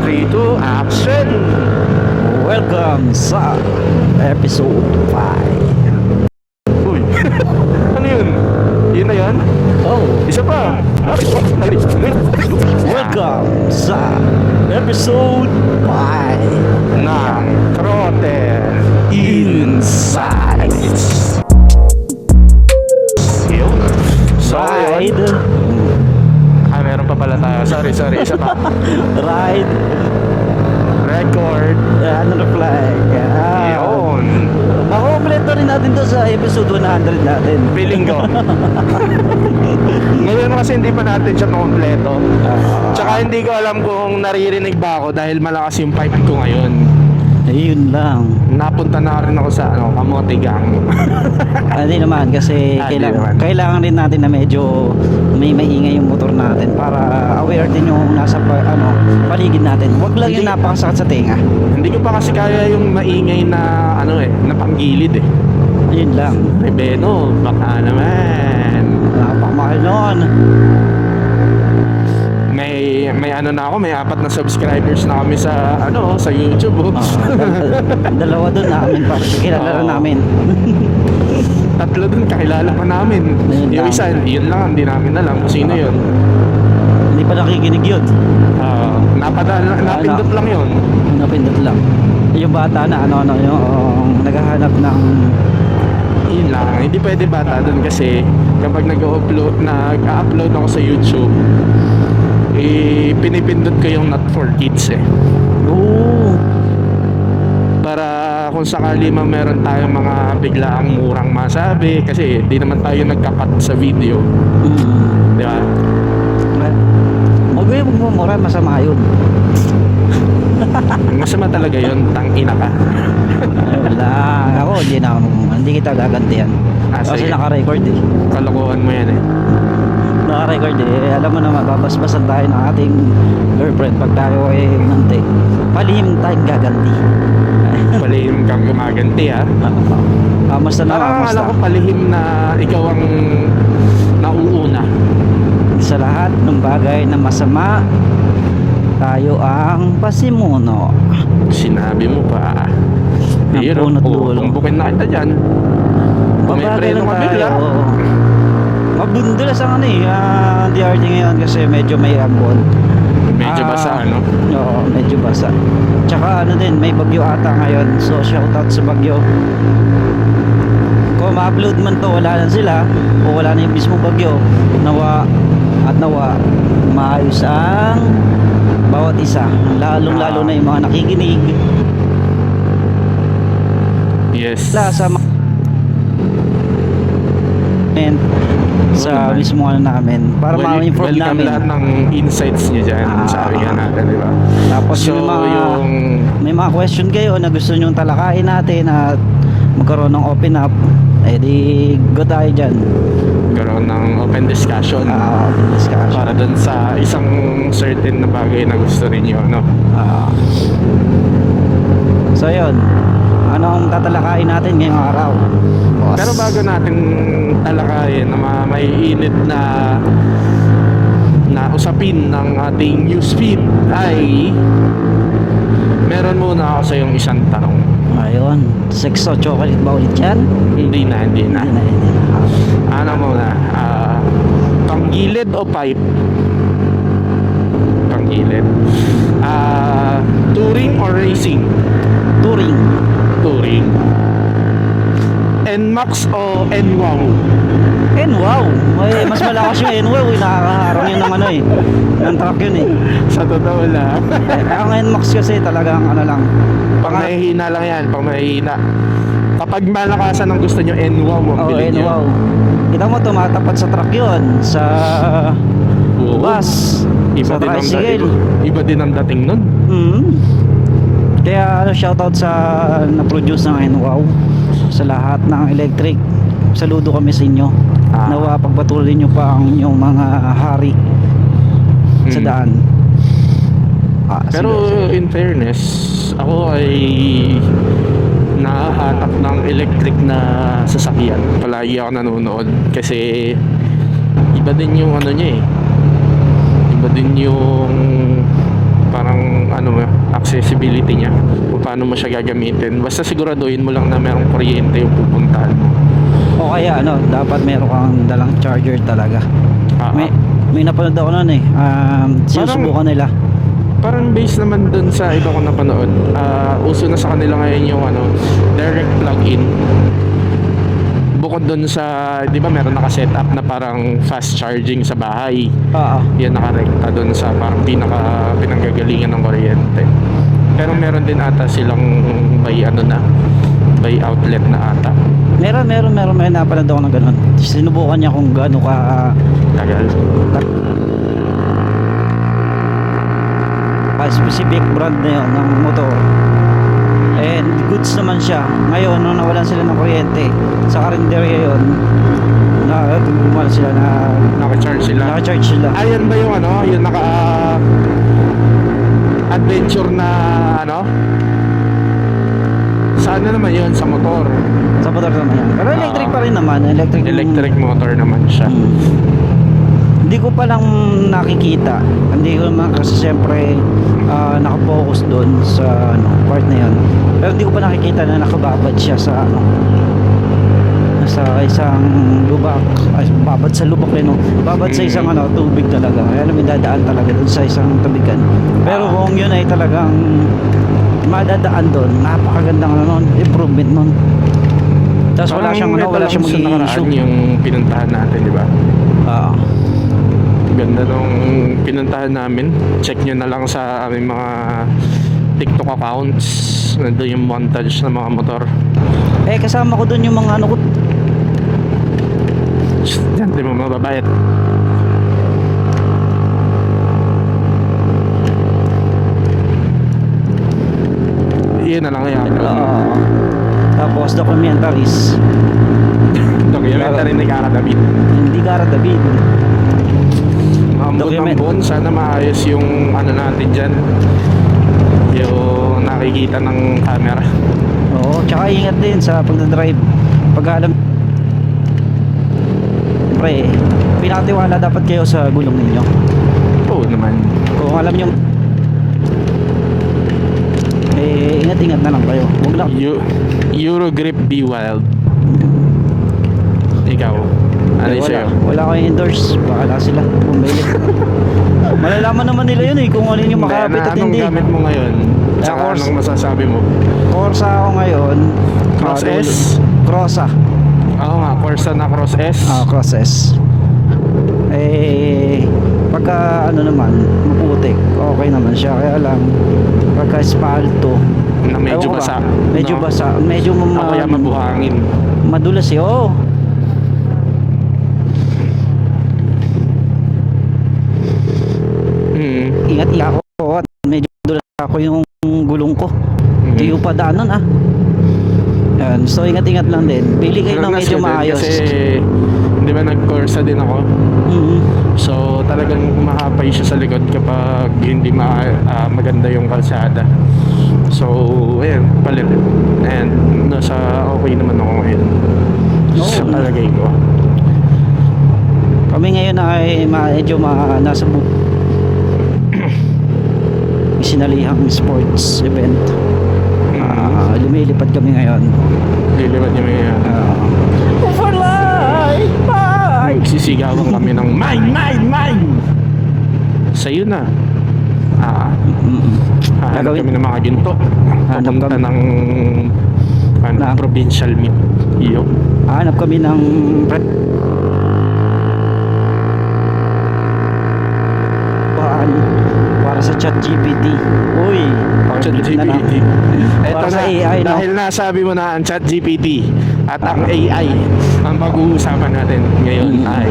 3, 2, action! Welcome sa episode 5. Uy, ano yun? Yun na yun? Oh, Isa pa! welcome sa episode 5 ng Throttle Insights. Yun. So, yun. Ride. Meron pa pala tayo. Sorry. Isa pa. Ride. Record. Ano na flag. Yun. Makompleto rin natin to sa episode 100 natin. Feeling ko. Ngayon kasi hindi pa natin siya kompleto. Tsaka hindi ko alam kung naririnig ba ako dahil malakas yung pipe ko ngayon. Ayun lang. Napunta na rin ako sa Kamote Gang. Hindi naman kasi Hindi naman. kailangan rin natin na medyo may maingay yung motor natin para aware din yung nasa paligid natin. Huwag lang yung Hindi. napakasakit sa tenga. Hindi ko pa kasi kaya yung maingay na na panggilid eh. Yun lang. Ay Beno, baka naman. Napakamahal nun. May na ako, may 4 na subscribers na kami sa sa YouTube. Dalawa doon namin pa. Kilala Oo. namin. 3 dun kakilala pa namin. Ayun Yung lang. isa, yun lang, hindi namin alam kung sino yun. Hindi pa nakikinig yun. Napindot lang yun. Napindot lang. Yung bata na yung naghahanap ng Yun lang, hindi pwede bata dun kasi kapag nag-upload ako sa YouTube, pinipindot ko yung not for kids eh. Para kung sakali meron tayong mga biglaang murang masabi kasi di naman tayo nagkakat sa video, di ba? Huwag yung magmumura, masama yun. Masama talaga yun, tangina ka. Wala. Ako, hindi kita gagantihan. Kasi Sige. naka-record eh. Kalokohan mo yan eh. Naka-record eh. Alam mo naman, babasbasan tayo ng ating girlfriend pag tayo ay nante. Palihim tayong gaganti. Palihim kang gumaganti ha. Kamusta na? Parang Kamusta? akala ko palihim na ikaw ang nauuna. Sa lahat ng bagay na masama, tayo ang pasimuno. Sinabi mo pa. Ng Yun, punot dulo. tumbukin na kita dyan. Kung may Babagal preno lang ka bigla. tayo. Mabudulas ang DRT ngayon kasi medyo may ambon. Medyo basa Oo, medyo basa. Tsaka din, may bagyo ata ngayon. So shoutout sa bagyo. Kung ma-upload man to, wala na sila o wala na yung mismo bagyo, nawa maayos ang bawat isa, lalong-lalo na yung mga nakikinig Yes. sa naman. mismo namin para ma-inform welcome namin. lahat ng insights niyo dyan. Sabi nga natin, di ba? Tapos So, may mga question kayo na gusto nyong talakayin natin at magkaroon ng open up, di go tayo dyan. karoon ng open discussion Discussion. para dun sa isang certain na bagay na gusto ninyo, no? So yun, ano ang tatalakayin natin ngayong araw? Boss. Pero bago natin talakayin na maiinit na usapin ng ating newsfeed ay meron muna ako sa yung isang tanong. Ayun, sex o chocolate ba ulit yan? Hindi na. Hindi na. Ano muna? Panggilid o pipe? Panggilid. Touring or racing? Touring. Touring. NMAX o NWOW? Wow, mas malakas yung NWOW, nakakaharang yun ng ng truck yun eh. Sa totoo lang. Ang NMAX kasi talagang lang. Pang mahihina lang yan, pang mahihina. Kapag malakasan ang gusto nyo, NWOW ang bilhin nyo. NWOW. Kita mo, tumatapat sa truck yun, sa Oo. bus, Iba sa din ang tricycle. dating. Iba din ang dating nun. Kaya shoutout sa na-produce ng NWOW, sa lahat ng electric. Saludo kami sa inyo. Nawa pagpatuloy nyo pa ang inyong mga hari sa daan. Pero in fairness, ako ay nahahanap ng electric na sasakyan. Palagi ako nanonood kasi iba din yung niya eh. Iba din yung parang accessibility niya, kung paano mo siya gagamitin. Basta siguraduhin mo lang na merong kuryente yung pupuntahan mo. O kaya ano, dapat meron kang dalang charger talaga. Ah, May napanood ako noon eh. Sinusubukan nila. Parang based naman dun sa iba ko napanood, uso na sa kanila ngayon yung direct plug-in. Bukod dun sa, di ba meron naka-setup na parang fast charging sa bahay. Oo. Yan nakarekta dun sa parang pinanggagalingan ng kuryente. Pero meron din ata silang by outlet na ata. Meron may napanood ako ng ganun. Sinubukan niya kung gaano ka Tagal. specific brand na yun ng motor. And goods naman siya. Ngayon, nung nawalan sila ng kuryente, sa karinderya yun, gumala sila na Naka-charge sila. naka-charge sila. Ayan ba yung yung adventure na Saan na naman yun? Sa motor. Sa motor naman yan. Pero electric pa rin naman. Electric motor naman siya. Hindi ko pa lang nakikita. Hindi ko naman kasi siyempre nakafocus doon sa part na yun. Pero hindi ko pa nakikita na nakababad siya sa sa isang lubak. Ay, babad sa lubak eh, no? Babad sa isang tubig talaga. Kaya may dadaan talaga doon sa isang tubigan. Pero kung yun ay talagang madadaan doon, napakagandang improvement nun. Tapos wala siyang magiging issue. Yung pinuntahan natin, di ba? Ganda nung pinuntahan namin. Check nyo na lang sa aming mga TikTok accounts. Nandun yung montage ng mga motor. Kasama ko doon yung mga ko. Diyan, di mo mababayad. Yun na lang yan. Tapos documentaries. Documentary ni Cara David. Hindi Cara David. Ambon, sana maayos yung natin dyan. Yung nakikita ng camera. Oo, tsaka ingat din sa pagdadrive. Pag alam, pre, pinakatiwala dapat kayo sa gulong ninyo. Oo naman. Kung alam nyo, ingat-ingat na lang kayo. Huwag lang. Eurogrip Be Wild. Ikaw, ano yung sa'yo? Wala ko endorse. Bakala sila bumili. Malalaman naman nila yun kung ano yung makapit at hindi. Anong gamit mo ngayon? Tsaka anong masasabi mo? Corsa ako ngayon. Cross S? Crossa. Oo nga, Corsa na Cross S. Cross S. Pagka naman, maputik, okay naman siya. Kaya lang, pagka espalto, Na medyo basa. Medyo basa. Medyo kaya mabuhangin. Madulas Ingat ako. Medyo madulas ako yung gulong ko. Tuyo pa daanan Yan. So ingat-ingat lang din. Pili kayo ng medyo maayos. Kasi di ba nag-Corsa din ako. So talagang mahapay siya sa likod kapag hindi maganda yung kalsada. So ayun, palit. And nasa okay naman ako ngayon. Sa palagay ko. Kami ngayon ay medyo nasa sinalihang sports event. Lumilipad kami ngayon. Lilipad kami ngayon. For life! Magsisigawan kami ng mine! Sa'yo na. Hahanap kami ng mga ginto. Papunta ng provincial meet. Hanap kami ng para sa ChatGPT. ChatGPT. Ito Para na, sa AI, dahil nasabi mo na ang ChatGPT at ang AI, ang pag-uusapan natin ngayon ay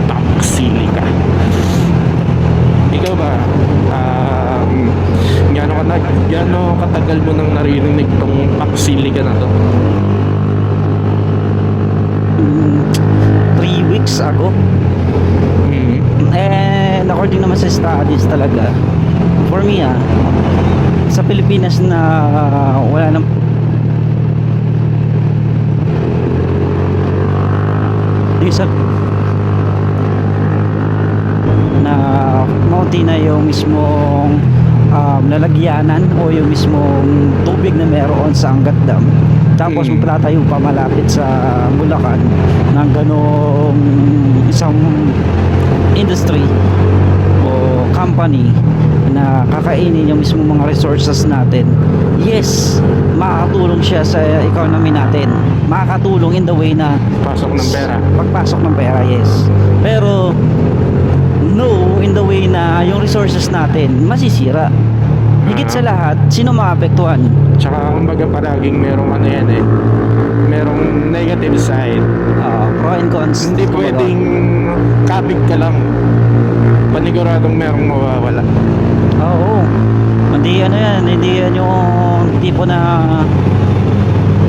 Paksilica. Ikaw ba, gaano katagal mo nang naririnig tong Paksilica na to? 3 weeks ago. And according naman sa studies talaga, for me sa Pilipinas na wala nang isa na maunti na yung mismong lalagyanan o yung mismong tubig na meron sa Angat Dam. Tapos magtatayo pa malapit sa Bulacan ng ganong isang industry o company na kakainin yung mismo mga resources natin. Yes, makakatulong siya sa economy natin. Makakatulong in the way na Pasok ng pera. pagpasok ng pera, yes. Pero no, in the way na yung resources natin masisira. Higit sa lahat, sino maapektuhan? Tsaka kumbaga palaging merong ano yan eh. Merong negative side. Pro and cons. Hindi pwedeng kapit ka lang. Paniguradong merong mawawala. Oo. Hindi ano yan, hindi yan yung tipo na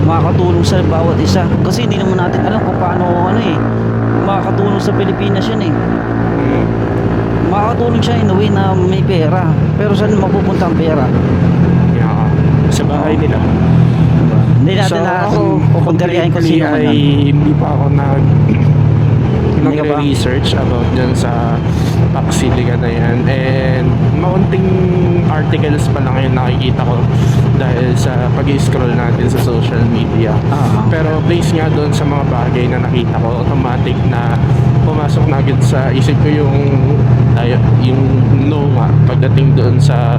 makakatulong sa bawat isa. Kasi hindi naman natin alam kung paano ano eh, makakatulong sa Pilipinas yan eh. Mm. Makakatulong siya in a way na may pera. Pero saan mapupunta ang pera? Yeah. Sa bahay nila. Hindi natin pupuntahan kung sino man ay yan. hindi pa ako Hindi ka ba? nagre-research about dyan sa Paxilica na yan, and maunting articles pa lang yung nakikita ko dahil sa pag-scroll natin sa social media. Pero based nga doon sa mga bagay na nakita ko, automatic na pumasok na agad sa isip ko yung no nga pagdating doon sa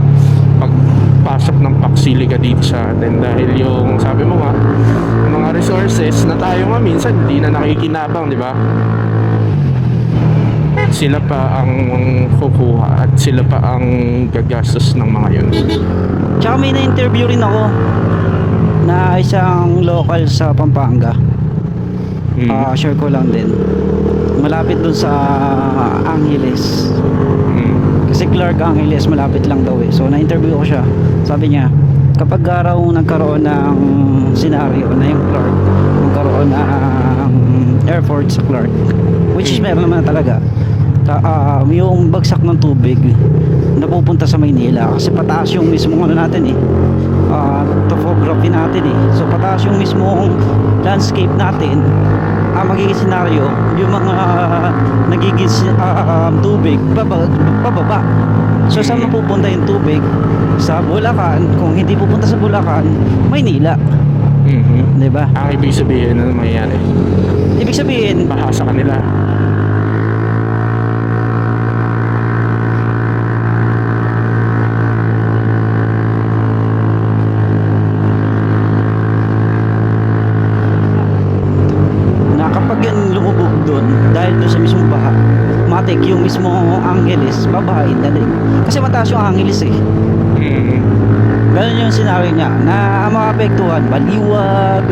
pagpasok ng Paxilica dito sa atin, dahil yung sabi mo nga mga resources na tayo nga minsan hindi na nakikinabang, di ba? Sila pa ang kukuha at sila pa ang gagastos ng mga yun. Tsaka may na-interview rin ako na isang local sa Pampanga. Share ko lang din. Malapit dun sa Angeles. Kasi Clark Angeles malapit lang daw eh. So na-interview ko siya. Sabi niya, kapag araw nagkaroon ng scenario na yung Clark, magkaroon ng airport sa Clark, which is meron naman talaga, yung bagsak ng tubig napupunta sa Maynila kasi pataas yung mismong ano natin eh, topography natin eh. So pataas yung mismong landscape natin. Magiging senaryo, yung mga nagiging tubig pababa. So saan mapupunta yung tubig? Sa Bulacan. Kung hindi pupunta sa Bulacan, Maynila. Diba? Ang ibig sabihin na mangyayari, Ibig sabihin, baha sa kanila. dahil doon sa mismong baha, matik yung mismo Angeles babahain na din kasi mataas yung Angeles eh. Ganun yung scenario niya na ang maapektuhan Baliwag,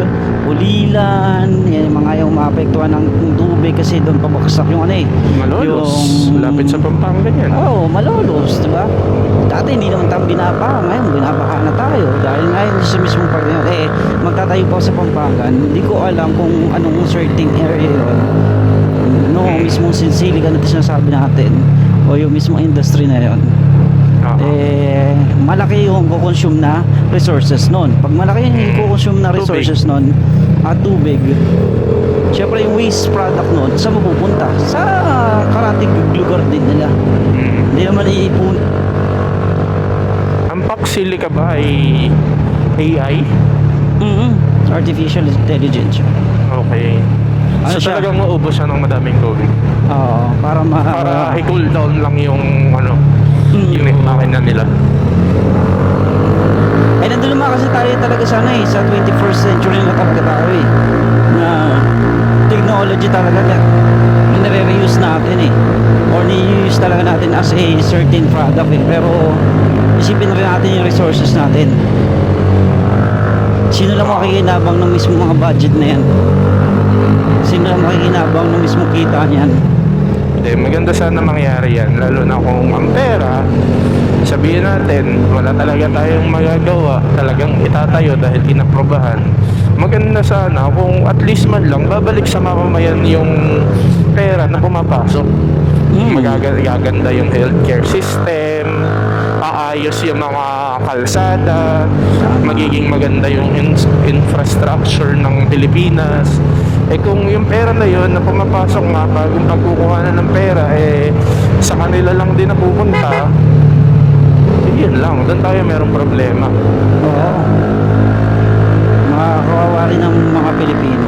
Ulilan, yan yung mga yung maapektuhan ng tubig kasi doon pabaksak yung ano eh, Malolos, yung lapit sa Pampanga yan. Malolos, diba? Dati hindi naman tayo binabaha, ngayon binabaha na tayo dahil ngayon sa mismong magtatayo pa sa Pampanga. Hindi ko alam kung anong certain area yun, mismong Sinsiligan na sinasabi natin o yung mismong industry na yun. Malaki yung kukonsume na resources nun. Pag malaki yung kukonsume na resources nun at tubig, syempre yung waste product nun saan mapupunta? Sa karating lugar din nila. Hindi naman iipon. Ang Paxilica ba ay AI? Artificial intelligence. Okay. So talagang maubos siya ng madaming tubig. Para i-cool down lang yung yung makina nila. Nandun naman kasi tayo talaga sana sa 21st century na talaga tayo na technology talaga na nire-reuse natin or ni-use talaga natin as a certain product pero isipin rin natin yung resources natin. Sino lang makikinabang ng mismo mga budget na yan? Sino lang makikinabang ng mismo kita niyan? Maganda sana mangyari yan, lalo na kung ang pera, sabihin natin wala talaga tayong magagawa, talagang itatayo dahil inaprobahan. Maganda sana kung at least man lang babalik sa mamamayan yung pera na pumapasok. Magaganda yung healthcare system, aayos yung mga kalsada, magiging maganda yung infrastructure ng Pilipinas. Kung yung pera na yun na pumapasok nga bagong pagkukuha na ng pera sa kanila lang din napupunta, Yun lang, doon tayo merong problema. Oo. Makakawawa rin ng mga Pilipino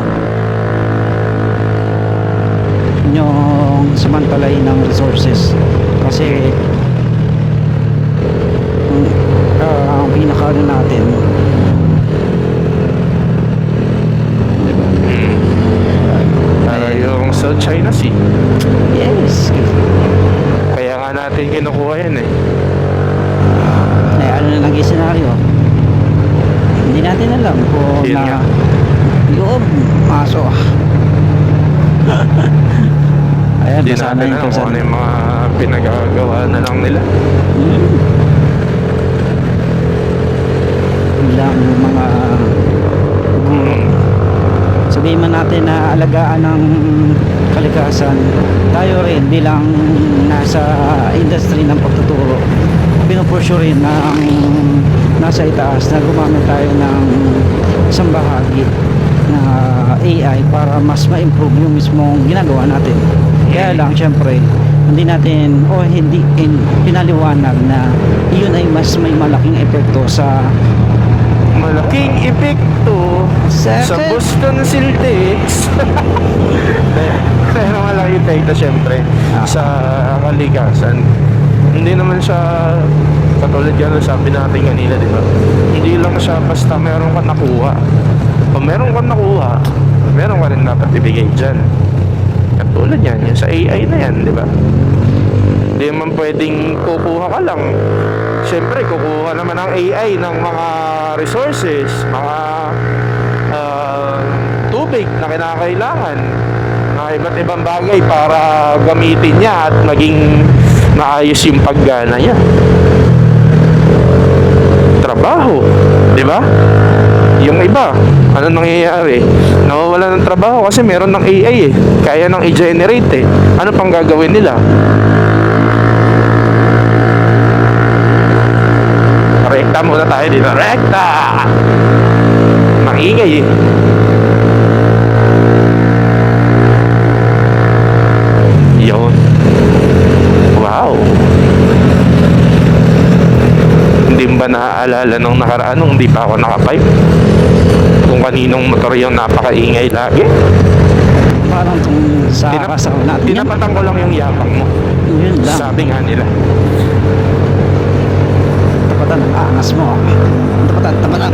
yung samantalay ng resources kasi ang pinakaano natin, diba? Para yung South China Sea. Yes. Kaya nga natin kinukuha yan eh. Eh, ano na naging senaryo? Hindi natin alam kung Yun nga. yung maso. Ayan, Hindi basa na natin yung alam kung kalsada. ano yung mga pinagagawa na lang nila. Bilang yung mga guro. Sabihin man natin na alagaan ng kalikasan, tayo rin bilang nasa industry ng pagtuturo, pinupursyo rin ng nasa itaas na gumamit tayo ng isang bahagi na AI para mas ma-improve yung mismong ginagawa natin. Kaya lang syempre hindi natin o hindi pinaliwanag na iyon ay mas may malaking epekto sa Malaking epekto sa Boston Celtics. Pero malaking epekto syempre sa kalikasan. Hindi naman siya katulad yan na sabi natin kanina, di ba? Hindi lang siya basta meron ka nakuha. Kung meron ka nakuha, meron ka rin dapat ibigay dyan. Katulad yan, yung sa AI na yan, di ba? Hindi naman pwedeng kukuha ka lang. Siyempre, kukuha naman ng AI ng mga resources, mga tubig na kinakailangan, mga iba't ibang bagay para gamitin niya at maging maayos yung paggana niya. Trabaho, di ba? Yung iba, ano nangyayari? Nawawala ng trabaho kasi meron ng AI eh. Kaya nang i-generate eh. Ano pang gagawin nila? Rekta muna tayo dito. Rekta! Maingay eh. Yun. Wow. Hindi ba naaalala nung nakaraan nung hindi pa ako nakapipe? Kung kaninong motor yung napakaingay lagi? parang kung sa kasama natin yan. Tinapatan ko lang yung yapang mo. Yun lang. Sabi nga nila. Tapatan ang angas mo. Tapatan.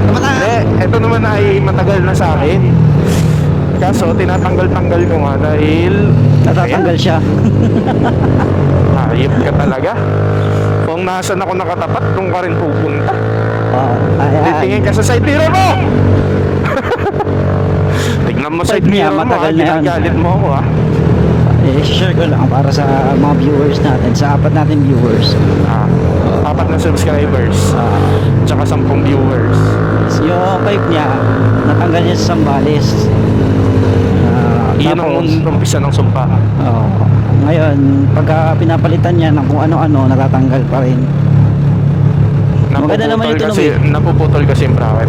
Ito naman ay matagal na sa akin. Kaso tinatanggal-tanggal ko nga dahil Natatanggal siya. Ayop ka talaga. Kung nasan ako nakatapat, doon ka rin pupunta. Oo. Titingin ka sa side mirror mo! Tignan mo side Side niya, mirror mo, matagal na yan. ginagalit mo ako, ha? Share ko lang para sa mga viewers natin, sa apat natin viewers. Apat na subscribers, tsaka 10 viewers. Yung pipe niya, natanggal niya sa Sambales. Iyon ang umpisa ng sumpa. Ngayon, pagka pinapalitan niya ng kung ano-ano, natatanggal pa rin. Maganda naman yung tunog kasi, napuputol kasi yung bracket.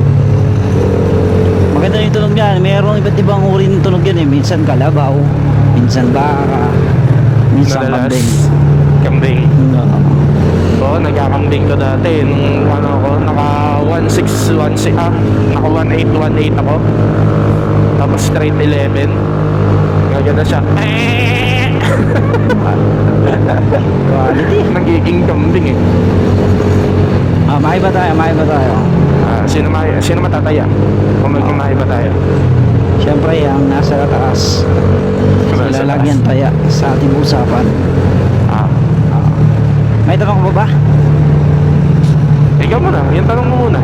Maganda yung tunog niya. Mayroong iba't ibang uri ng tunog yan eh. Minsan kalabaw, minsan baka, minsan Madalas, kambing. kambing. Oo, nagkakambing ko dati nung ano ko, naka 1616 naka 1818 ako. Tapos straight 11. Gaganda siya. Quality. Nagiging kambing eh. Maiba tayo. Sino matataya? Kung magmamahay ba tayo? Siyempre, ang nasa taas. Nasa Lalagyan taya sa ating usapan. May tanong ko ba? Ikaw muna, yung tanong mo muna.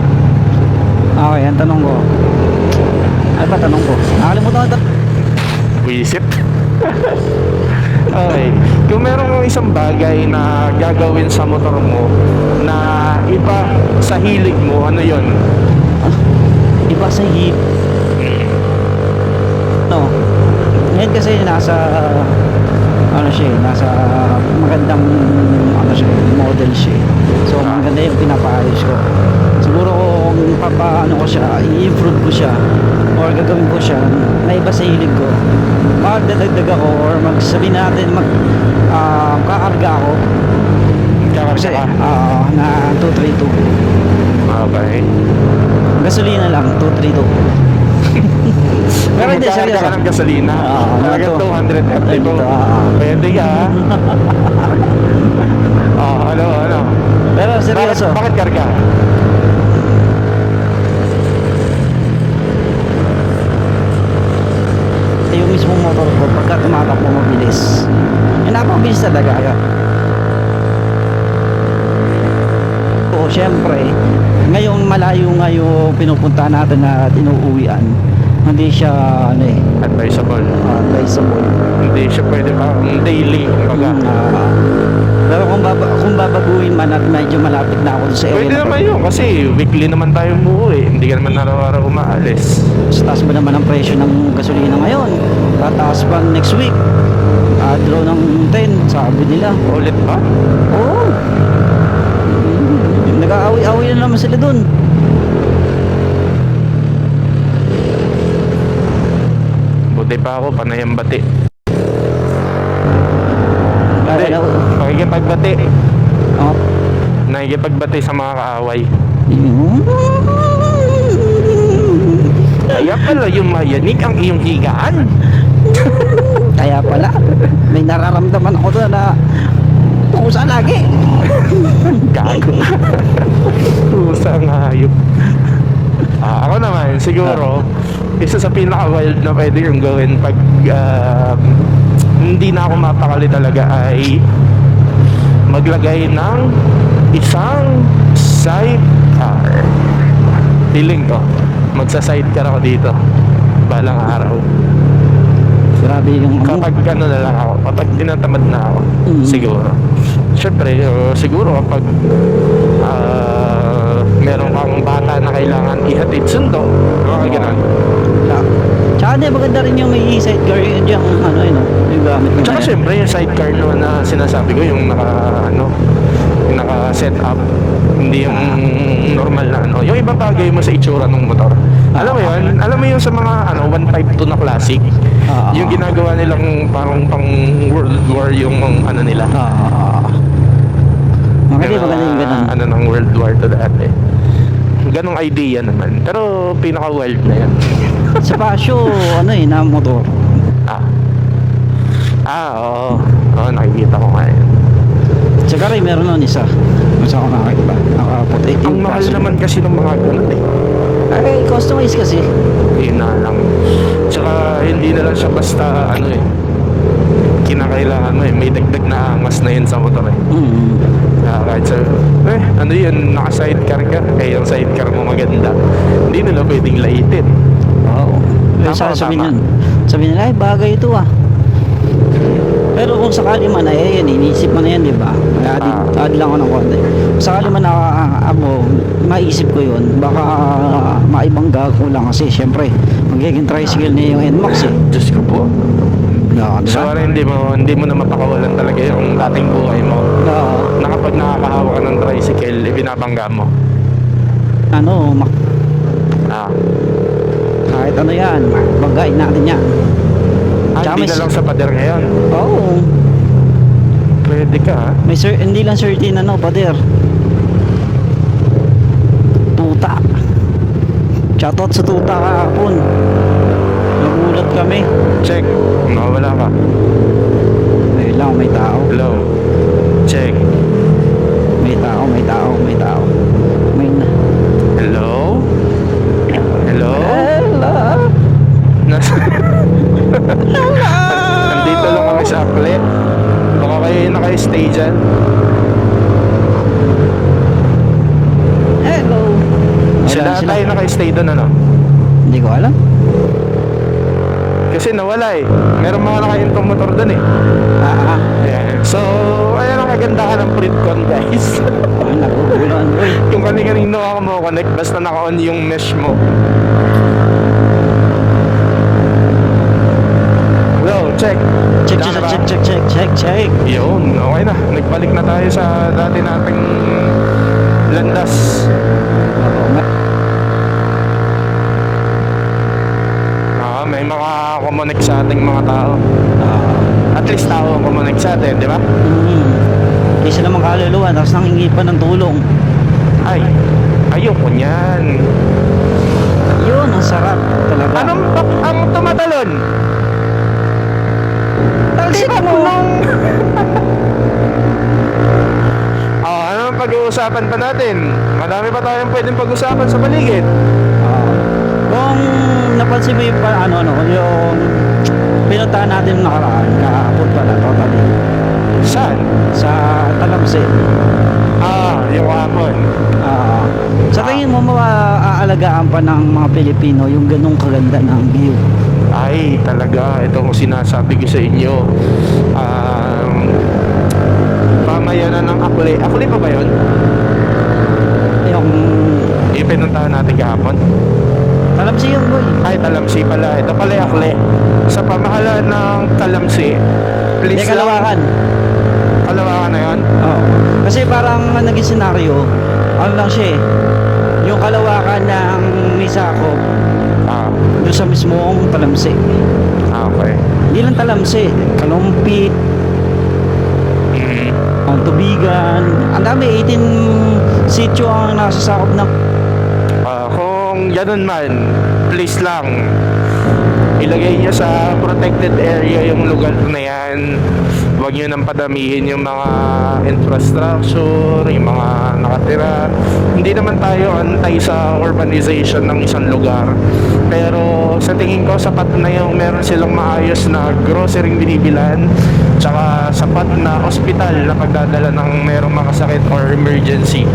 Okay, ang tanong ko. Ano ba tanong ko? Nakalimutan ko. Isip. Okay. Kung meron isang bagay na gagawin sa motor mo na iba sa hilig mo, ano yon? Iba sa hip. No. Ngayon kasi nasa nasa magandang model siya. So maganda yung pinapaayos ko. Siguro kung papaano ko siya, i-improve ko siya or gagawin ko siya na iba sa hilig ko, magdadagdag ako or magsabi natin kakarga ako Kasi, Kakarga ka? na 232. Okay. Gasolina lang, 232. Pero hindi, Magkakarga seryoso. ka ng gasolina. Talagang 232. Pwede ka. Ano? Pero seryoso. Bakit karga? Yung mismong motor ko, pagka tumatakbo mabilis. Napakabilis talaga kaya. Oo, syempre, ngayong malayo nga yung pinupunta natin na inuuwian, hindi siya, Advisable. advisable. Hindi siya pwede parang daily, kumbaga. Pero kung babaguhin man at medyo malapit na ako sa area Pwede na naman yun kasi weekly naman tayo umuwi. Hindi ka naman araw-araw umaalis. sa taas ba naman ang presyo ng gasolina ngayon? Tataas pa next week. Draw ng 10, sabi nila. Ulit ba? Oo. Nag-aaway-aaway na naman sila dun. Buti pa ako, panayang bati. Hindi, Kaya pakikipagbati. oh. Nakikipagbati sa mga kaaway. Hmm. Kaya pala yung mayanig ang iyong higaan. Kaya pala, may nararamdaman ako doon na pusa lagi. Gago. Pusang hayop. Ako naman, siguro, isa sa pinaka-wild na pwede yung gawin pag hindi na ako mapakali talaga ay maglagay ng isang sidecar. Feeling ko, magsa-sidecar ako dito balang araw. Grabe yung Kapag ano na lang ako, kapag tinatamad na ako, siguro. Siyempre, siguro kapag meron kang bata na kailangan ihatid sundo, mga ganun. Tsaka di, maganda rin yung may sidecar yung yung gamit mo. Tsaka siyempre, yung sidecar naman na sinasabi ko, yung yung naka-set up, hindi yung normal na ano. Yung ibang bagay mo sa itsura ng motor. Alam mo yun? Alam mo yung sa mga 152 na classic? Yung ginagawa nilang parang pang World War yung nila. Maganda yung ganun. Ano ng World War to dati. Ganong idea naman. Pero pinaka-wild na yan. Sa Pasyo, na motor. Oo. Oo, nakikita ko nga yan. Tsaka rin meron nun isa. Masa ako nakakita. Nakaputi. Ang mahal naman kasi ng mga ganun eh. Ay, customize kasi. Yun na lang. Tsaka hindi na lang siya basta kinakailangan mo eh. May dagdag na angas na yun sa motor eh. Kahit sa, ano yun, naka-sidecar ka. Kaya yung sidecar mo maganda. Hindi nila pwedeng laitin. Oo. Sabi nila, ay bagay ito ah. Pero kung sakali man ay yan, iniisip mo na yan, di ba? Add lang ako ng konti. Kung sakali man maisip ko yun, baka maibangga ko lang kasi syempre, magiging tricycle niya yung NMAX eh. Diyos ko po. No, So, hindi mo na mapakawalan talaga yung dating buhay mo. Na kapag nakakahawa ka ng tricycle, ibinabangga mo. Kahit ano yan, banggain natin yan. Hindi na lang sa pader ngayon. Oo. Pwede ka ha? Hindi lang certain pader. Tuta. Shoutout sa tuta kahapon. Nagulat kami. Check. Nakawala ka. Ayun lang, may tao. Hello. Check. May tao. Hello? Hello? Hello. Nandito lang kami sa Aklet. Baka kayo yung naka-stay dyan. Hello. Sila tayo naka-stay doon Hindi ko alam. Kasi nawala eh. Meron mga naka-intong motor doon eh. Ayan. So, ayan ang kagandahan ng PrintCon guys. Nagugulan boy. Kung kani-kanino ako mo-connect, basta naka-on yung mesh mo. Hello, check. Check. Yun, okay na. Nagbalik na tayo sa dati nating landas. May makakomunik sa ating mga tao. At least tao ang kumunik sa atin, di ba? Hindi sila makaluluwa, tapos nangingi pa ng tulong. Ay, ayoko niyan. Yun, ang sarap talaga. Ang tumatalon? Talsik mo! Ano ang pag-uusapan pa natin? Madami pa tayong pwedeng pag-usapan sa paligid. Kung napansin mo yung yung pinuntahan natin nung nakaraan, kahapon pala, totally. Saan? Sa Talamsi. Yung hapon. Sa tingin mo, maaalagaan pa ng mga Pilipino yung ganong kaganda ng view? Ay, talaga. Ito ang sinasabi ko sa inyo. Pamayanan ng Akli. Akli pa ba yun? Yung Ipinuntahan natin kahapon? Talamsi yun, boy. Ay, Talamsi pala. Ito pala yung Akli. Sa pamahalaan ng Talamsi, please Hindi, Kalawakan. Kalawakan na yun? Oo. Kasi parang naging senaryo, ano lang siya eh, yung Kalawakan ng Misako, doon sa mismong Talamsi. Okay. Hindi lang Talamsi, Kalumpit, Tubigan, ang dami, 18 sitio ang nasasakop ng... Kung ganun man, please lang, ilagay nyo sa protected area yung lugar na yan. Huwag nyo nang padamihin yung mga infrastructure, yung mga nakatira. Hindi naman tayo antay sa urbanization ng isang lugar. Pero sa tingin ko, sapat na yung meron silang maayos na grocery binibilan, tsaka sapat na ospital na pagdadala ng merong mga sakit or emergency.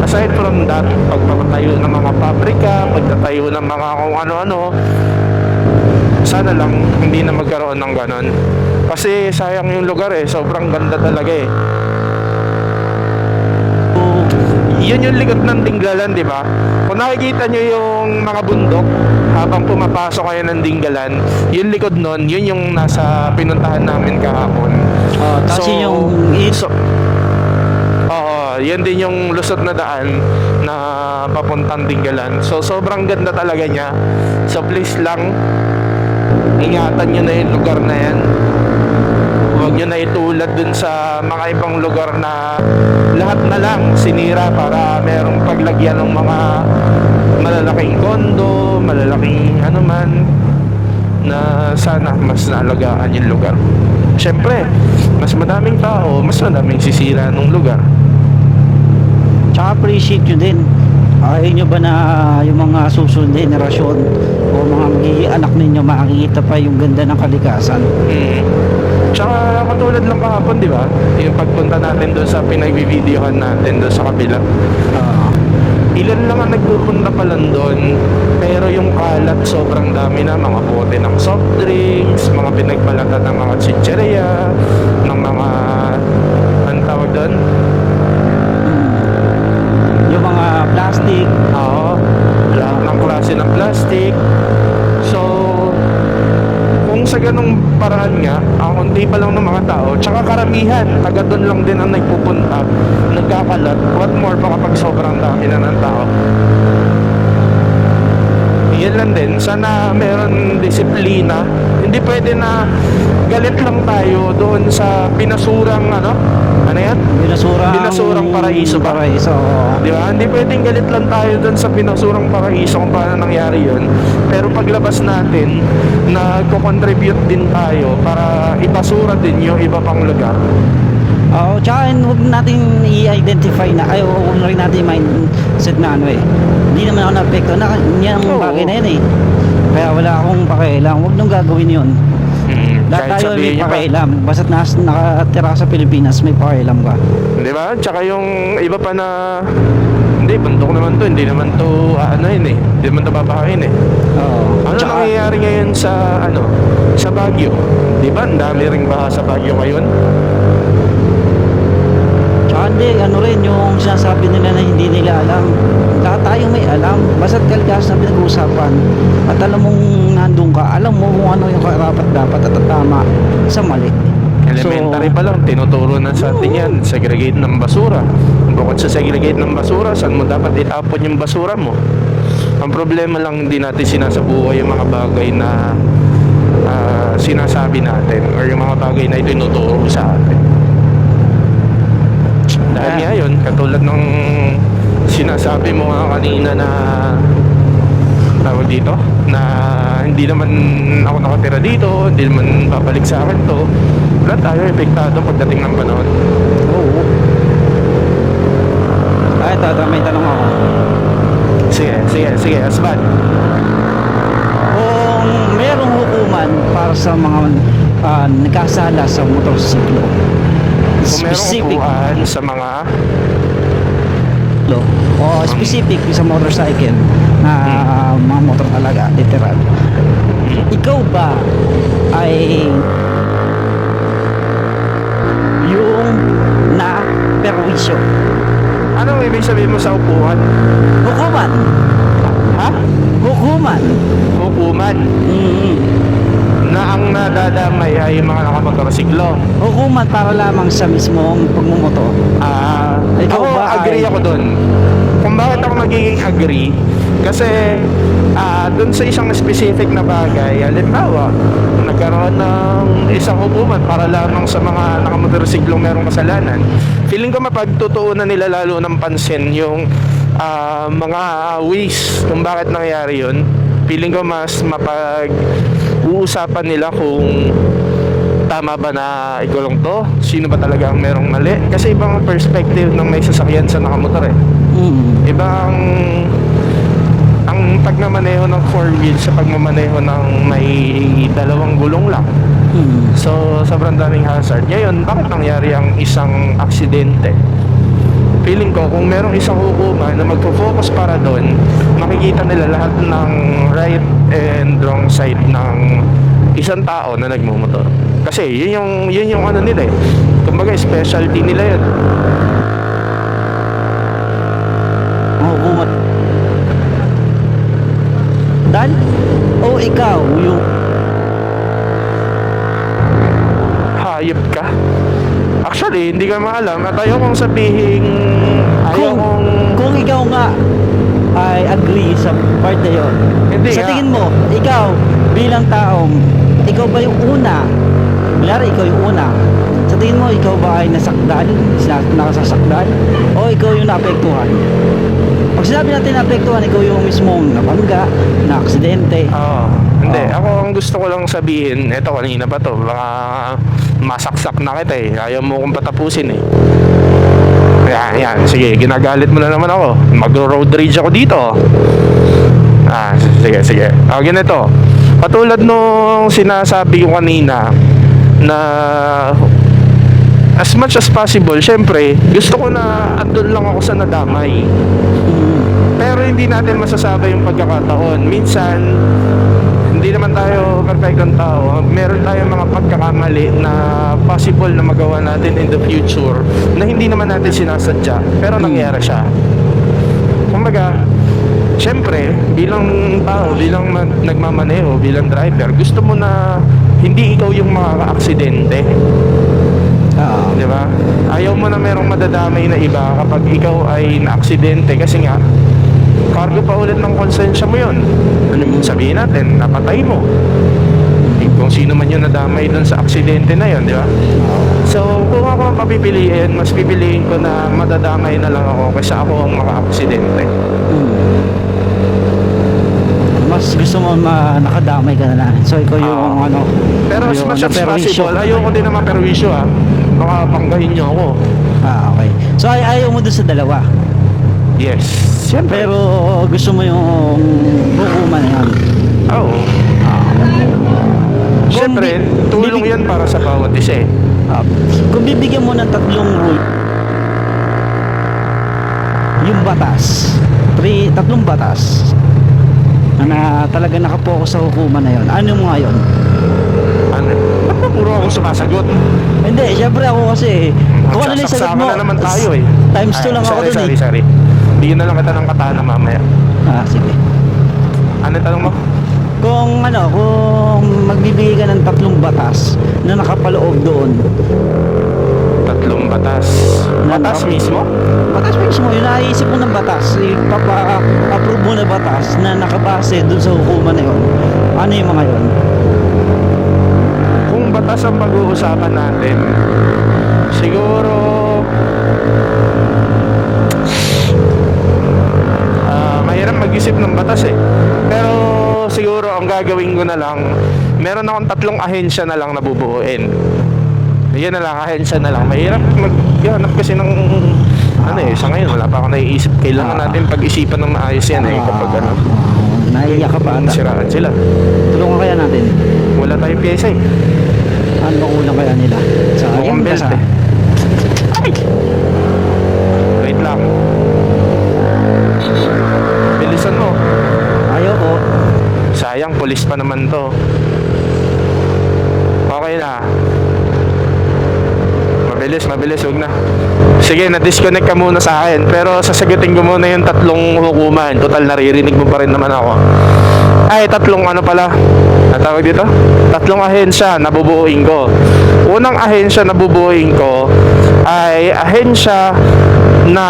Aside from that, pagpapatayo ng mga pabrika, pagtatayo ng mga kung ano-ano, sana lang hindi na magkaroon ng ganon. Kasi sayang yung lugar eh, sobrang ganda talaga eh. Yun yung likod ng Dinggalan, di ba? Kung nakikita nyo yung mga bundok habang pumapasok kayo ng Dinggalan, yung likod nun, yun yung nasa pinuntahan namin kahapon. Tapos yan din yung lusot na daan na papuntang Dinggalan. So sobrang ganda talaga niya. So please lang, ingatan nyo na yung lugar na yan. Huwag nyo na itulad dun sa mga ibang lugar na lahat na lang sinira para merong paglagyan ng mga malalaking kondo, malalaking ano man, na sana mas naalagaan yung lugar. Siyempre, mas madaming tao, mas madaming sisira ng lugar. Tsaka appreciate nyo din. Ayaw nyo ba na yung mga susunod na henerasyon o mga magiging anak ninyo makikita pa yung ganda ng kalikasan? Tsaka katulad lang kahapon, di ba? Yung pagpunta natin doon sa pinag-videohan natin doon sa kabila. Ilan lang ang nagpupunta pa lang doon, pero yung kalat sobrang dami na, mga bote ng soft drinks, mga pinagbalatan ng mga chicheria, ng mga anong tawag doon? Yung mga plastic. Oo, lahat ng klase ng plastic. So kung sa ganung paraan nga, ang unti pa lang ng mga tao, tsaka karamihan, taga doon lang din ang nagpupunta, nagkakalat, what more pa kapag sobrang dami na ng tao. Yan lang din, sana meron disiplina. Hindi pwede na galit lang tayo doon sa pinasurang ano yan? Binasurang paraiso ba? Paraiso. Di ba? Hindi pwedeng galit lang tayo doon sa binasurang paraiso kung paano nangyari yun. Pero paglabas natin, nagko-contribute din tayo para ibasura din yung iba pang lugar. Oo, tsaka huwag natin i-identify na, huwag na rin natin mindset na hindi naman ako na-apekto na yan ang bagay na yan eh. Kaya wala akong pakialam, huwag nang gagawin yun. Lahat tayo may pakialam, basta't nakatira sa Pilipinas, may pakialam ka. Di ba? Tsaka yung iba pa na, hindi, bundok naman to, hindi naman to, hindi naman to babahain eh. Oo. Ano nangyayari ngayon sa, sa Baguio? Di ba? Ang dami ring baha sa Baguio ngayon. Hindi, rin yung sinasabi nila na hindi nila alam. Lahat tayo may alam. Basta't kalikasan na pinag-uusapan at alam mong nandun ka, alam mo kung ano yung karapat dapat at tama sa mali. Elementary pa lang, tinuturo na sa atin yan. Segregate ng basura. Bukod sa segregate ng basura, saan mo dapat itapon yung basura mo? Ang problema lang, hindi natin sinasabuhay yung mga bagay na sinasabi natin or yung mga bagay na itinuturo sa atin. Dahil nga yun, katulad ng sinasabi mo nga kanina na tawag dito, na hindi naman ako nakatira dito, hindi naman babalik sa akin to. Lahat tayo epektado pagdating ng panahon. Oo. Ay, may tanong ako. Sige, asbad. Kung merong hukuman para sa mga nagkasala sa motorsiklo, Kung merong upuan sa mga o specific sa motorcycle na mga motor talaga, literal, ikaw ba ay yung na perwisyo? Anong ibig sabihin mo sa upuan? Hukuman. Ha? Hukuman. Hukuman na ang nadadamay ay yung mga nakamotorsiklo. Hukuman para lamang sa mismong pagmumoto. Ikaw Ako, ba agree ako dun. Kung bakit ako magiging agree, kasi dun sa isang specific na bagay, halimbawa, nagkaroon ng isang hukuman para lamang sa mga nakamotorsiklong merong kasalanan, feeling ko mapagtutuunan nila lalo ng pansin yung mga ways kung bakit nangyari yun. Feeling ko mas mapag-uusapan nila kung tama ba na ikulong to, sino ba talaga ang merong mali, kasi ibang perspective ng may sasakyan sa nakamotor eh. Ibang ang pagmamaneho ng 4 wheels sa pagmamaneho ng may dalawang gulong lang. So sobrang daming hazard. Ngayon, bakit nangyari ang isang aksidente? Feeling ko kung merong isang hukuman na magfo-focus para doon, makikita nila lahat ng right and wrong side ng isang tao na nagmumotor. Kasi yun yung ano nila eh. Kumbaga specialty nila yun. Hukuman. Dan? O ikaw yung Hayop ka. Actually, hindi ka maalam at ayaw kong sabihin, kung ikaw nga ay agree sa part na yun, Hindi sa nga. tingin mo, ikaw bilang taong, ikaw ba yung una, kunyari ikaw yung una, sa tingin mo, ikaw ba ay nasakdal, nakasasakdal, o ikaw yung naapektuhan? Pag sinabi natin naapektuhan, ikaw yung mismong nabangga, na aksidente. Hindi. Oo. Ako ang gusto ko lang sabihin, eto kanina pa to, baka masaksak na kita eh. Ayaw mo kong patapusin eh. Yan. Sige, ginagalit mo na naman ako. Magro-road rage ako dito. Sige. Ganito. Patulad nung sinasabi ko kanina na as much as possible, syempre, gusto ko na andun lang ako sa nadamay. Pero hindi natin masasabi yung pagkakataon. Minsan, hindi naman tayo perfectong tao. Meron tayong mga pagkakamali na possible na magawa natin in the future na hindi naman natin sinasadya, pero nangyari siya. Kumbaga, syempre, bilang tao, bilang nagmamaneho, bilang driver, gusto mo na hindi ikaw yung makaka-aksidente. Di ba? Ayaw mo na merong madadamay na iba kapag ikaw ay na-aksidente kasi nga cargo pa ulit ng konsensya mo yun. Ano yung sabihin natin? Napatay mo. Kung sino man yung nadamay dun sa aksidente na yun, di ba? So, kung ako ang papipiliin, mas pipiliin ko na madadamay na lang ako kaysa ako ang maka-aksidente. Mas gusto mo nakadamay ka na lang. So, ikaw yung Pero as much as possible, ayoko din naman perwisyo baka panggahin nyo ako. Okay. So, ayaw mo dun sa dalawa. Yes. Siyempre. Pero gusto mo yung hukuman na yun. Oo. Siyempre, tulong yan para sa bawat isa eh. Kung bibigyan mo ng 3 rule, yung batas, 3 batas na talaga nakapokus sa hukuman na yun, ano yung mga yun? Ano? Ba't ba puro ako sumasagot? Hindi, syempre ako kasi kung ano lang yung sagot mo, na naman tayo eh. times 2 lang ako dun eh. Sorry. Bigyan na lang kita ng katana mamaya. Sige. Ano tanong mo? Kung magbibigay ka ng 3 batas na nakapaloob doon. 3 batas. Batas mismo? Batas mismo, yung naisip mo ng batas, ipapa-approve mo na batas na nakabase doon sa hukuman na yun. Ano yung mga yun? Kung batas ang pag-uusapan natin, siguro Mahirap mag-isip ng batas eh. Pero siguro ang gagawin ko na lang, meron akong 3 ahensya na lang na bubuuin. Yan na lang, ahensya na lang. Mahirap maghanap kasi ng ano eh, sa ngayon wala pa ako naiisip. Kailangan natin pag-isipan ng maayos yan eh kapag ano. Naiiyak ka pa ata. Siraan sila. Tulungan kaya natin. Wala tayong pyesa eh. Ano kulang kaya nila? Mukhang belt eh. Ay! Wait lang. Bilisan mo. Ayaw ko. Sayang, pulis pa naman to. Okay na. Mabilis, huwag na. Sige, na-disconnect ka muna sa akin. Pero sasagutin ko muna yung 3 hukuman. Total, naririnig mo pa rin naman ako. Ay, 3 ano pala? Natawag dito? 3 ahensya na bubuuin ko. Unang ahensya na bubuuin ko ay ahensya na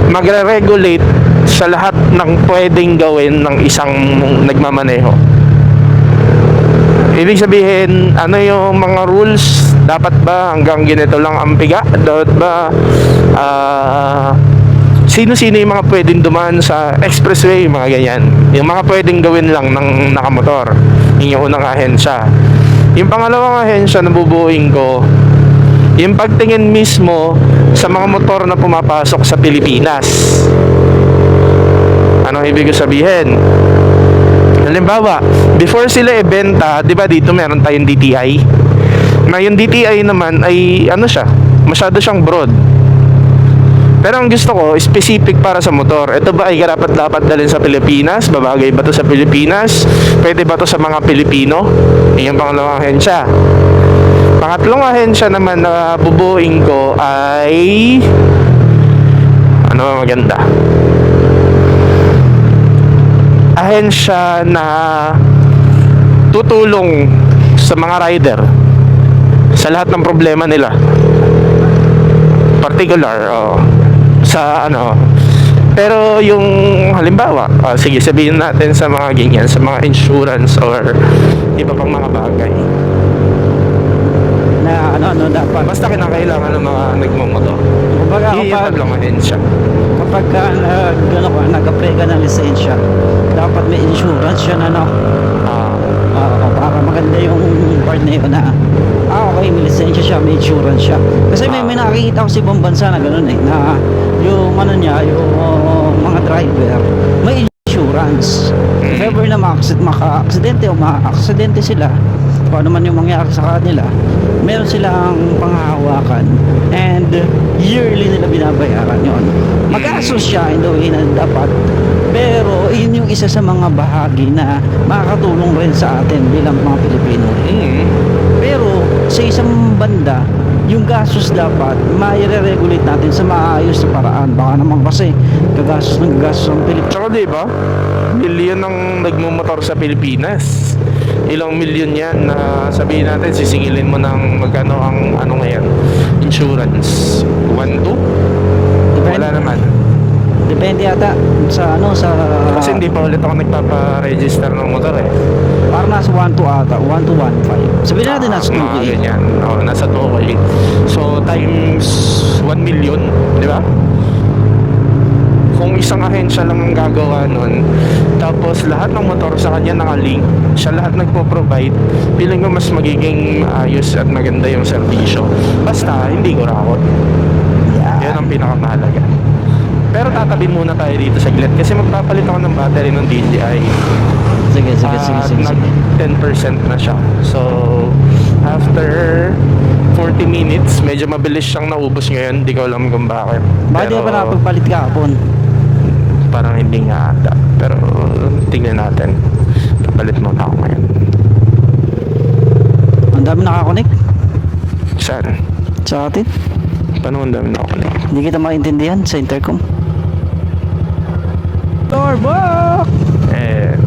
magre-regulate sa lahat ng pwedeng gawin ng isang nagmamaneho. Ibig sabihin, ano yung mga rules? Dapat ba hanggang ganito lang ang piga? Dapat ba sino-sino yung mga pwedeng dumaan sa expressway, mga ganyan. Yung mga pwedeng gawin lang ng nakamotor. Yung unang ahensya. Yung pangalawang ahensya na bubuuin ko, yung pagtingin mismo sa mga motor na pumapasok sa Pilipinas. Ano ibig sabihin? Halimbawa, before sila ibenta, 'di ba dito meron tayong DTI? Na yung DTI naman ay ano siya, masyado siyang broad. Pero ang gusto ko, specific para sa motor. Ito ba ay karapat-dapat dalhin sa Pilipinas? Babagay ba to sa Pilipinas? Pwede ba to sa mga Pilipino? Yung pangalawang ahensya. Pangatlong ahensya naman na bubuuin ko ay ano ba maganda? Ahensya na tutulong sa mga rider sa lahat ng problema nila, particular sa ano. Pero yung halimbawa, sige sabihin natin sa mga ganyan, sa mga insurance or iba pang mga bagay Na ano dapat. basta kinakailangan ng mga nagmamotor. Kumbaga Iyan lang ahensya. kapag nag-apply ka ng lisensya, dapat may insurance siya na para maganda yung part na yun na okay, may lisensya siya, may insurance siya. Kasi may nakikita ko sa ibang bansa na gano'n eh, na yung ano niya, yung mga driver, may insurance. If ever na maka-aksidente o ma-aksidente sila, kung ano man yung mangyari sa kanila, meron silang panghahawakan and yearly nila binabayaran yon. Mag-asos siya in the way na dapat, pero yun yung isa sa mga bahagi na makakatulong rin sa atin bilang mga Pilipino. Pero sa isang banda, yung gastos dapat mai-regulate natin sa maayos na paraan. Baka naman kasi gagastos ng Pilipinas. Tsaka diba, milyon ang nagmumotor sa Pilipinas. Ilang milyon yan na sabihin natin sisingilin mo ng magkano ang ano ngayon, insurance 1-2? Wala naman. Depende yata sa Kasi hindi pa ulit ako nagpapa-register ng motor eh. parang nasa 1 to ata, 1 to 1.5. Sabihin natin nasa 2 to 8. Ganyan. Nasa 2 to 8. So times 1 million, di ba? Kung isang ahensya lang ang gagawa nun, tapos lahat ng motor sa kanya nakalink, siya lahat nagpo-provide, feeling ko mas magiging ayos at maganda yung serbisyo. Basta, hindi ko rakot. Yan ang pinakamahalaga. Pero tatabi muna tayo dito saglit kasi magpapalit ako ng battery ng DJI. Sige. Nag 10% na siya. So, after 40 minutes, medyo mabilis siyang naubos ngayon. Hindi ko alam kung bakit. Bakit di ba napagpalit kahapon? Parang hindi nga ata. Pero tingnan natin. Papalit muna ako ngayon. Ang dami nakakonect Saan? sa atin. Paano ang dami nakakonect? Hindi kita maintindihan sa intercom. Starbucks!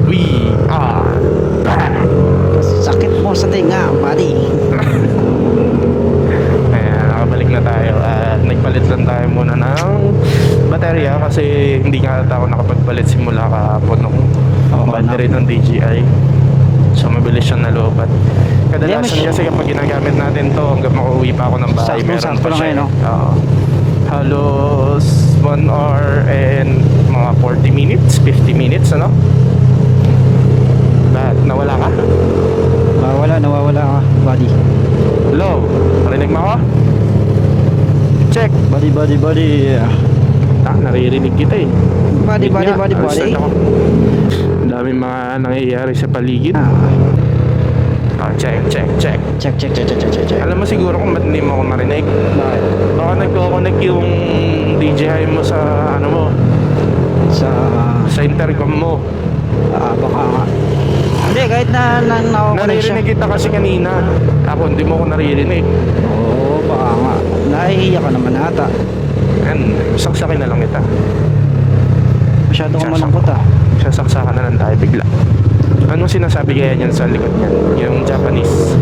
We are back. Sakit mo sa tinga, buddy. Ayan, nakabalik na tayo at nagpalit lang tayo muna ng baterya kasi hindi nga ata ako nakapagpalit simula kahapon ng battery ng DJI. So mabilis siyang nalobat. Kadalasan kasi kapag ginagamit natin to hanggang makauwi pa ako ng bahay, meron Sakto pa lang siya. no? Oo. halos 1 hour and mga 40 minutes, 50 minutes, ano? Bakit? Nawala ka? Nawawala ka, buddy. Hello? Narinig mo ako? Check. Buddy. Naririnig kita eh. Buddy. Alisan ako. Ang daming mga nangyayari sa paligid. Check. Check. Alam mo siguro kung ba't hindi mo ako marinig? Bakit? Baka nagko-connect yung DJI mo sa ano mo, sa intercom mo. Baka nga. Hindi, kahit na nakukunik siya. Naririnig kita kasi kanina. Ako hindi mo ako naririnig. Oo, baka nga. Nahihiya ka naman ata. Yan, saksakin na lang kita. Masyado ka malungkot ah. Sasaksakan na lang tayo bigla. Anong sinasabi kaya niyan sa likod niyan? Yung Japanese.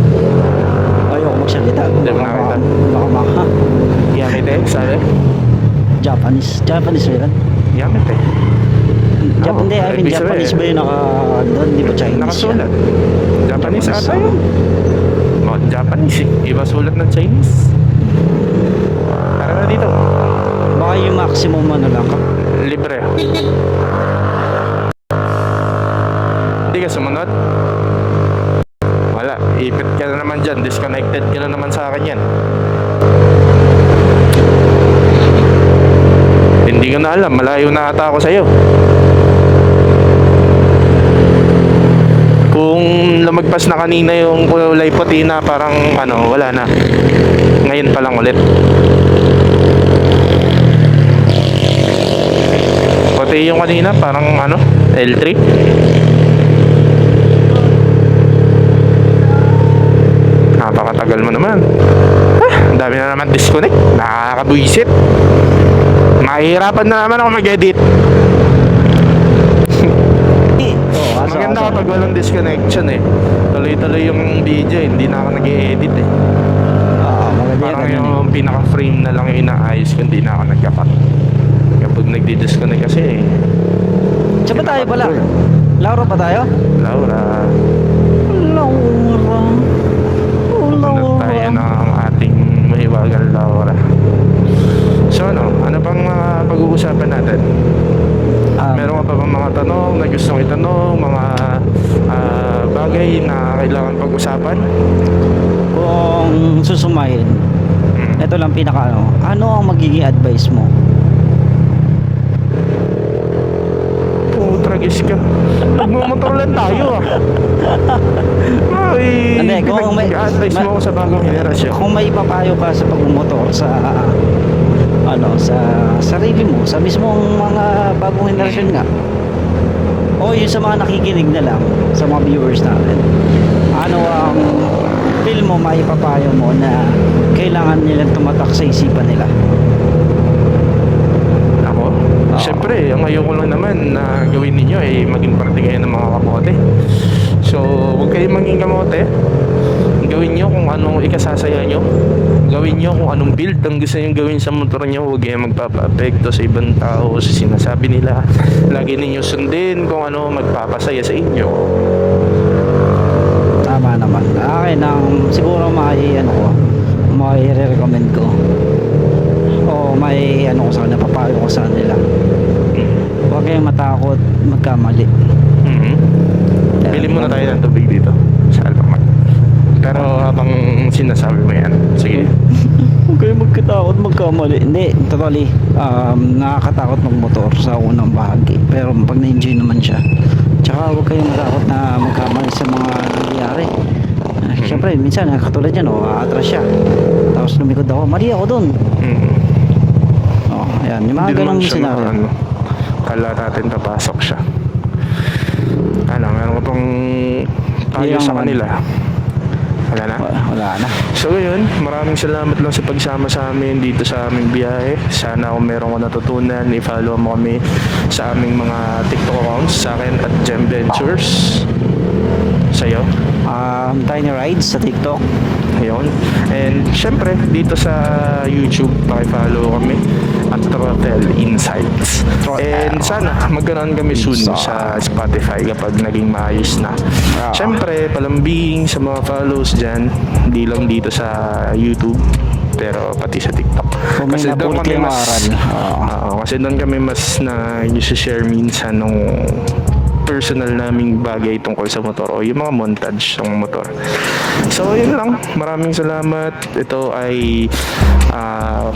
Ayoko magsalita. Hindi mo nakita. Baka Yamete, sabi? Japanese ba yun? Yamete. Hindi, I mean ibig Japanese sabihin, ba yun doon? Di ba Chinese nakasulat. yan? Japanese Japanese, ata yun. Japanese eh. Iba sulat ng Chinese. Tara na dito. Baka yung maximum ano lang. Libre. Hindi ka sumunod? Wala. Ipit ka na naman dyan. Disconnected ka na naman sa akin yan. Hindi ko na alam. Malayo na ata ako sa'yo. Kung lumagpas na kanina yung kulay puti na parang ano, wala na. Ngayon pa lang ulit. Puti yung kanina parang ano, L3. Napakatagal mo naman. Ang dami na naman disconnect. Nakakabuisit. Mahihirapan na naman ako mag-edit. Maganda kapag walang disconnection eh. Tuloy-tuloy yung video, hindi na ako nag-i-edit eh. Maganda Parang yan. yung pinaka-frame na lang yung inaayos ko, hindi na ako nagkakat. Kapag nagdi-disconnect kasi eh. Saan ba tayo pala? Laura pa tayo? Laura. Punta tayo ng ating mahiwagang Laura. So ano pang pag-uusapan natin? Meron ka pa bang mga tanong na gusto mong itanong? Mga bagay na kailangan pag-usapan? Kung susumahin, ito lang pinaka ano ang magiging advice mo? Tragis ka. Nagmumotor lang tayo ah. Ay, Hindi, kung may advice mo ako sa bagong henerasyon. Kung may ipapayo ka sa pagmumotor sa sa sarili mo, sa mismong mga bagong henerasyon nga, o yung sa mga nakikinig na lang, sa mga viewers natin, ano ang feel mo, maipapayo mo na kailangan nilang tumatak sa isipan nila? Ako? Siyempre, ang ayoko lang naman na gawin ninyo ay maging parte kayo ng mga kamote. So, huwag kayong maging kamote. Gawin nyo kung anong ikasasaya nyo. Gawin nyo kung anong build ang gusto nyo gawin sa motor nyo. Huwag kayong magpapa-apekto sa ibang tao sa sinasabi nila. Lagi ninyo sundin kung ano magpapasaya sa inyo. Tama naman. Akin ang siguro may recommend ko, o may ko sa kanila, papayo ko sa kanila, huwag kayong matakot magkamali. Bili muna tayo ng tubig dito sa Alphamart. Pero habang sinasabi mo yan, sige. Huwag kayong magkatakot magkamali. Hindi, totally, nakakatakot magmotor sa unang bahagi, pero pag na-enjoy naman siya. Tsaka huwag kayong matakot na magkamali sa mga nangyayari. Siyempre, minsan katulad yan, aatras siya, tapos lumikod ako, mali ako dun. Ayan, yung mga ganong scenario. Kala natin papasok siya. Meron ko pang tayo sa kanila. Wala na? Wala na. So yun, maraming salamat lang sa pagsama sa amin dito sa aming biyahe. Sana kung meron ko natutunan, i-follow mo kami sa aming mga TikTok accounts. Sa akin at Gem Ventures. Sa'yo? Tiny Rides sa TikTok. Ayun. And syempre, dito sa YouTube, paki-follow kami. at Throttle Insights. And sana magkaroon kami soon sa Spotify kapag naging maayos na. Siyempre, palambing sa mga follows dyan, hindi lang dito sa YouTube, pero pati sa TikTok. Kung may napulot kayong aral. Kasi doon kami mas na share minsan nung personal naming bagay tungkol sa motor o yung mga montage ng motor. So, yun lang. Maraming salamat. Ito ay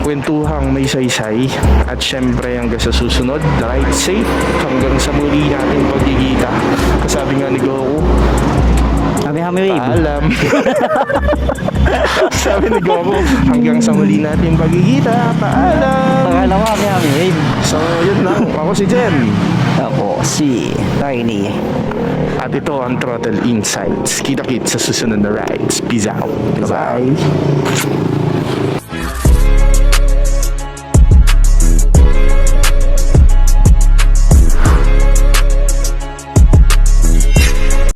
kwentuhang may saysay. At syempre, hanggang sa susunod, ride safe. Hanggang sa muli natin pagkikita. Sabi nga ni Goku, Hami-hami wave. paalam. Sabi ni Goku, hanggang sa muli natin pagkikita. Paalam. Pakala mo, hami-hami wave. So, yun lang. Ako si Jen. Ako, si Tiny. At ito ang Throttle Insights. Kita-kit sa susunod na rides. Peace out. Bye-bye.